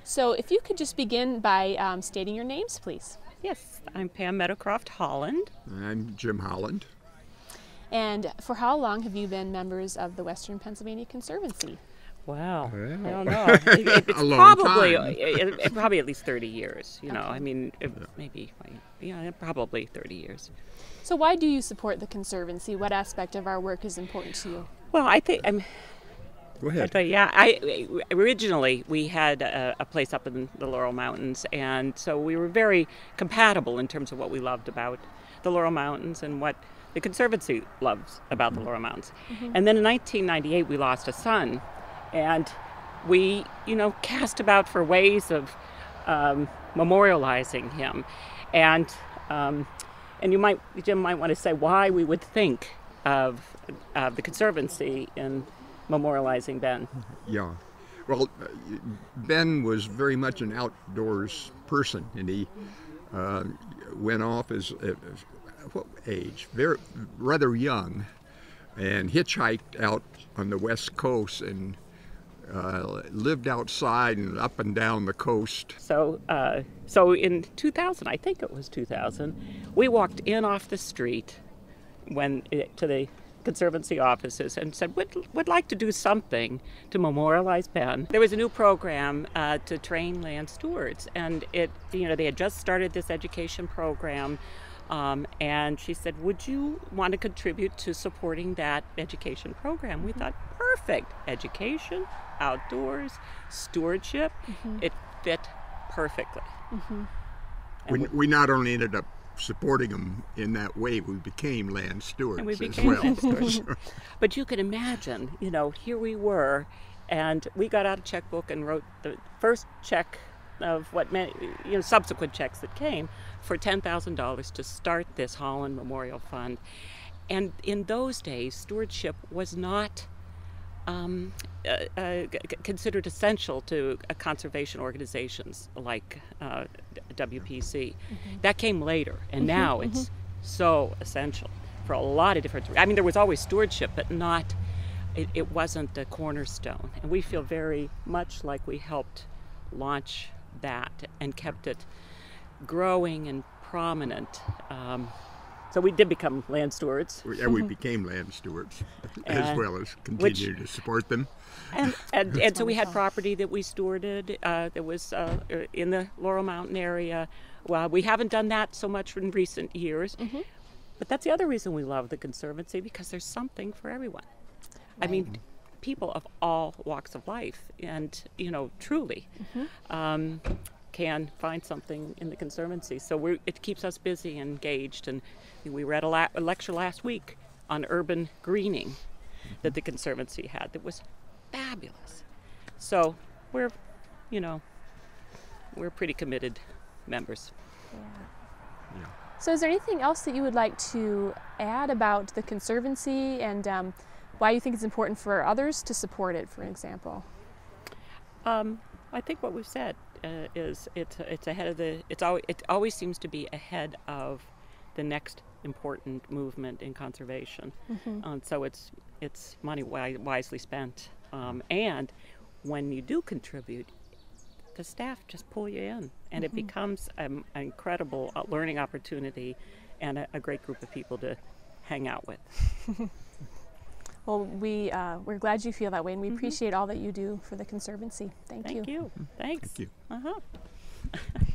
So if you could just begin by stating your names, please. Yes, I'm Pam Meadowcroft Holland. I'm Jim Holland. And for how long have you been members of the Western Pennsylvania Conservancy? Wow, Well, I don't know. It's a long probably time. probably at least 30 years. You know, Okay. I mean, maybe probably 30 years. So why do you support the Conservancy? What aspect of our work is important to you? Well, I think I'm. Go ahead. But yeah, originally we had a place up in the Laurel Mountains, and so we were very compatible in terms of what we loved about the Laurel Mountains and what the Conservancy loves about the Laurel Mountains. And then in 1998 we lost a son, and we, cast about for ways of memorializing him, and Jim might want to say why we would think of the Conservancy in memorializing Ben. Yeah. Well, Ben was very much an outdoors person, and he went off as what age? Rather young, and hitchhiked out on the West Coast and lived outside and up and down the coast. So in 2000, I think it was 2000, we walked in off the street to the Conservancy offices and said, would like to do something to memorialize Ben. There was a new program to train land stewards, and they had just started this education program, and she said, would you want to contribute to supporting that education program? We thought, perfect. Education, outdoors, stewardship, it fit perfectly. We not only ended up supporting them in that way, we became land stewards And we as became well. land stewards. But you can imagine, here we were, and we got out a checkbook and wrote the first check of what many, subsequent checks that came for $10,000 to start this Holland Memorial Fund. And in those days, stewardship was not considered essential to conservation organizations like WPC. That came later, and now it's so essential for a lot of different. I mean, there was always stewardship, but it wasn't the cornerstone. And we feel very much like we helped launch that and kept it growing and prominent. So we did become land stewards. Yeah, we became land stewards as well as continue to support them. And so we had property that we stewarded that was in the Laurel Mountain area. Well, we haven't done that so much in recent years, but that's the other reason we love the Conservancy, because there's something for everyone. Right. I mean, people of all walks of life, and truly can find something in the Conservancy. So it keeps us busy and engaged. And we read a lecture last week on urban greening that the Conservancy had that was fabulous. So we're pretty committed members. Yeah. So is there anything else that you would like to add about the Conservancy and why you think it's important for others to support it, for example? I think what we've said is it's ahead of it always seems to be ahead of the next important movement in conservation. So it's money wisely spent. And when you do contribute, the staff just pull you in, and it becomes an incredible learning opportunity and a great group of people to hang out with. Well, we're glad you feel that way, and we appreciate all that you do for the Conservancy. Thank you. Thank you. Thanks. Thank you.